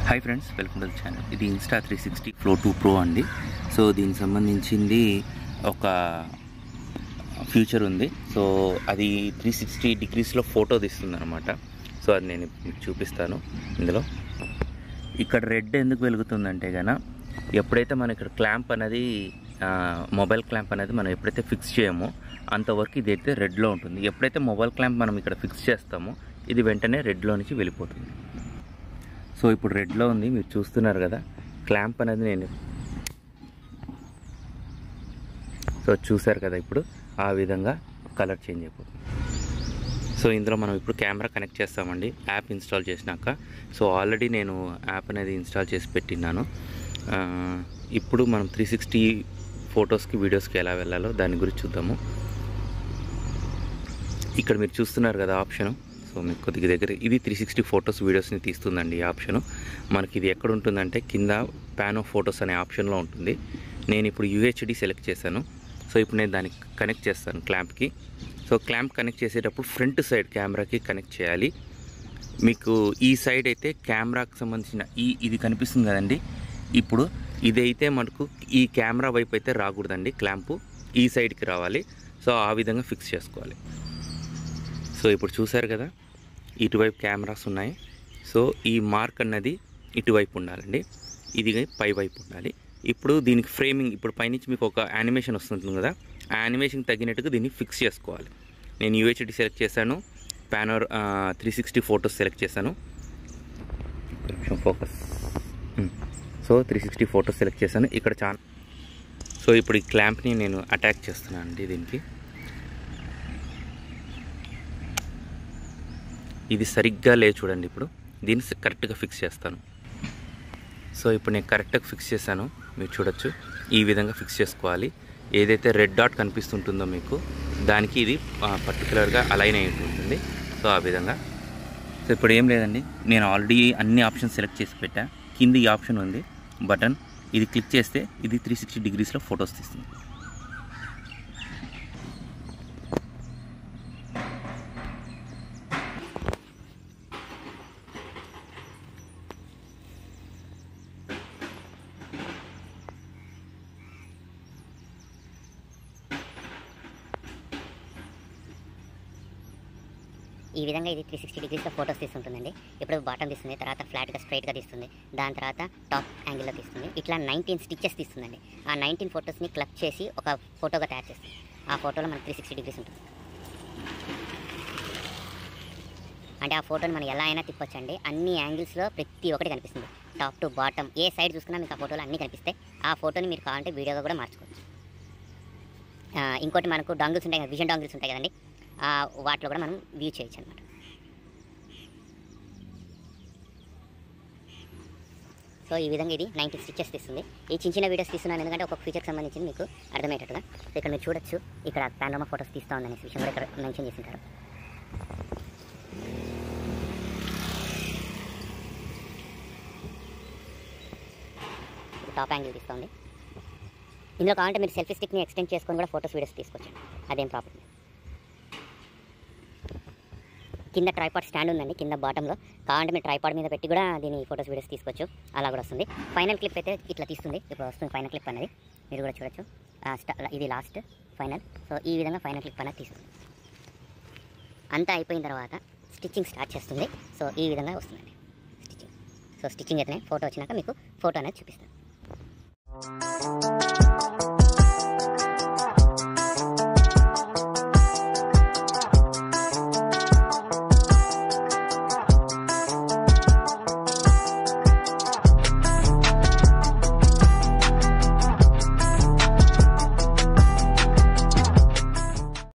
Hi friends, welcome to the channel. ఇది Insta360 Flow 2 Pro అండి. So దీనికి సంబంధించింది ఒక ఫ్యూచర్ ఉంది. సో అది 360 డిగ్రీస్లో ఫోటో తీస్తుంది అనమాట. సో అది నేను మీకు చూపిస్తాను. ఇందులో ఇక్కడ రెడ్ ఎందుకు వెలుగుతుందంటే కనుక ఎప్పుడైతే మనం ఇక్కడ క్లాంప్ అనేది మొబైల్ క్లాంప్ అనేది మనం ఎప్పుడైతే ఫిక్స్ చేయమో అంతవరకు ఇది అయితే రెడ్లో ఉంటుంది. ఎప్పుడైతే మొబైల్ క్లాంప్ మనం ఇక్కడ ఫిక్స్ చేస్తామో ఇది వెంటనే రెడ్లో నుంచి వెళ్ళిపోతుంది. సో ఇప్పుడు రెడ్లో ఉంది, మీరు చూస్తున్నారు కదా. క్లాంప్ అనేది నేను చూసారు కదా, ఇప్పుడు ఆ విధంగా కలర్ చేంజ్ అయిపోతుంది. సో ఇందులో మనం ఇప్పుడు కెమెరా కనెక్ట్ చేస్తామండి యాప్ ఇన్స్టాల్ చేసినాక. సో ఆల్రెడీ నేను యాప్ అనేది ఇన్స్టాల్ చేసి పెట్టినాను. ఇప్పుడు మనం 360 ఫొటోస్కి వీడియోస్కి ఎలా వెళ్ళాలో దాని గురించి చూద్దాము. ఇక్కడ మీరు చూస్తున్నారు కదా ఆప్షను. సో మీకు కొద్దిగా దగ్గర ఇది 360 ఫొటోస్ వీడియోస్ని తీస్తుందండి ఈ ఆప్షను. మనకి ఇది ఎక్కడ ఉంటుందంటే కింద ప్యాన్ ఆఫ్ ఫొటోస్ అనే ఆప్షన్లో ఉంటుంది. నేను ఇప్పుడు UHD సెలెక్ట్ చేశాను. సో ఇప్పుడు నేను దానికి కనెక్ట్ చేస్తాను క్లాంప్కి. సో క్లాంప్ కనెక్ట్ చేసేటప్పుడు ఫ్రంట్ సైడ్ కెమెరాకి కనెక్ట్ చేయాలి. మీకు ఈ సైడ్ అయితే కెమెరాకి సంబంధించిన ఇది కనిపిస్తుంది కదండి. ఇప్పుడు ఇదైతే మనకు ఈ కెమెరా వైపు అయితే రాకూడదండి, క్లాంపు ఈ సైడ్కి రావాలి. సో ఆ విధంగా ఫిక్స్ చేసుకోవాలి. సో ఇప్పుడు చూసారు కదా, ఇటువైపు కెమెరాస్ ఉన్నాయి. సో ఈ మార్క్ అన్నది ఇటువైపు ఉండాలండి, ఇది పై వైపు ఉండాలి. ఇప్పుడు దీనికి ఫ్రేమింగ్, ఇప్పుడు పైనుంచి మీకు ఒక యానిమేషన్ వస్తుంటుంది కదా, ఆ యానిమేషన్కి తగ్గినట్టుగా దీన్ని ఫిక్స్ చేసుకోవాలి. నేను UHD సెలెక్ట్ చేశాను, ప్యానర్ 360 ఫొటోస్ సెలెక్ట్ చేశాను. ఫోకస్. సో 360 ఫొటోస్ సెలెక్ట్ చేశాను ఇక్కడ చాలా. సో ఇప్పుడు ఈ క్లాంప్ని నేను అటాచ్ చేస్తున్నాను అండి దీనికి. ఇది సరిగ్గా లేదు చూడండి. ఇప్పుడు దీన్ని కరెక్ట్గా ఫిక్స్ చేస్తాను. సో ఇప్పుడు నేను కరెక్ట్గా ఫిక్స్ చేశాను, మీరు చూడొచ్చు. ఈ విధంగా ఫిక్స్ చేసుకోవాలి. ఏదైతే రెడ్ డాట్ కనిపిస్తుంటుందో మీకు దానికి ఇది పర్టికులర్గా అలైన్ అయి ఉంటుంది. సో ఆ విధంగా. సో ఇప్పుడు ఏం లేదండి, నేను ఆల్రెడీ అన్ని ఆప్షన్స్ సెలెక్ట్ చేసి పెట్టా. కింద ఈ ఆప్షన్ ఉంది బటన్, ఇది క్లిక్ చేస్తే ఇది 360 డిగ్రీస్లో ఫొటోస్ తీస్తుంది. ఈ విధంగా ఇది 360 డిగ్రీస్లో ఫొటోస్ తీస్తుంటుందండి. ఇప్పుడు బాటమ్ తీస్తుంది, తర్వాత ఫ్లాట్గా స్ట్రైట్గా తీస్తుంది, దాని తర్వాత టాప్ యాంగిల్లో తీస్తుంది. ఇట్లా 19 స్టిచెస్ తీస్తుందండి. ఆ 19 ఫొటోస్ని క్లబ్ చేసి ఒక ఫోటోగా తయారు చేస్తుంది. ఆ ఫోటోలో మనకు 360 డిగ్రీస్ ఉంటుంది. అంటే ఆ ఫోటోని మనం ఎలా అయినా తిప్పొచ్చండి. అన్ని యాంగిల్స్లో ప్రతి ఒక్కటి కనిపిస్తుంది, top to bottom. A side చూసుకున్నా మీకు ఆ ఫోటోలు అన్నీ కనిపిస్తాయి. ఆ ఫోటోని మీరు కావాలంటే వీడియోగా కూడా మార్చుకోవచ్చు. ఇంకోటి మనకు డాంగిల్స్ ఉంటాయి కదా, విజన్ డాంగిల్స్ ఉంటాయి కదండి, వాటిలో కూడా మనం వ్యూ చేయొచ్చు అనమాట. సో ఈ విధంగా ఇది 90 స్టిచెస్ తీస్తుంది. ఈ చిన్న వీడియోస్ తీస్తున్నాను ఎందుకంటే ఒక్కొక్క ఫీచర్కి సంబంధించి మీకు అర్థమయ్యేటట్టుగా. సో ఇక్కడ మీరు చూడొచ్చు, ఇక్కడ పానోరమా ఫోటోస్ తీస్తూ ఉందనే విషయం కూడా ఇక్కడ మెన్షన్ చేసింటారు. టాప్ యాంగిల్ తీస్తుంది. ఇందులో కావాలంటే మీరు సెల్ఫీ స్టిక్ని ఎక్స్టెండ్ చేసుకొని కూడా ఫోటోస్ వీడియోస్ తీసుకోవచ్చు, అదేం ప్రాబ్లం. కింద ట్రైపాడ్ స్టాండ్ ఉందండి, కింద బాటంలో. కావాలంటే మీరు ట్రైపాడ్ మీద పెట్టి కూడా దీని ఫోటోస్ వీడియోస్ తీసుకోవచ్చు, అలా కూడా వస్తుంది. ఫైనల్ క్లిప్ అయితే ఇట్లా తీస్తుంది. ఇప్పుడు వస్తుంది ఫైనల్ క్లిప్ అనేది, మీరు కూడా చూడొచ్చు. ఇది లాస్ట్ ఫైనల్. సో ఈ విధంగా ఫైనల్ క్లిప్ అనేది తీస్తుంది. అంతా అయిపోయిన తర్వాత స్టిచ్చింగ్ స్టార్ట్ చేస్తుంది. సో ఈ విధంగా వస్తుందండి స్టిచ్చింగ్. సో స్టిచ్చింగ్ అయితే ఫోటో వచ్చినాక మీకు ఫోటో అనేది చూపిస్తాను.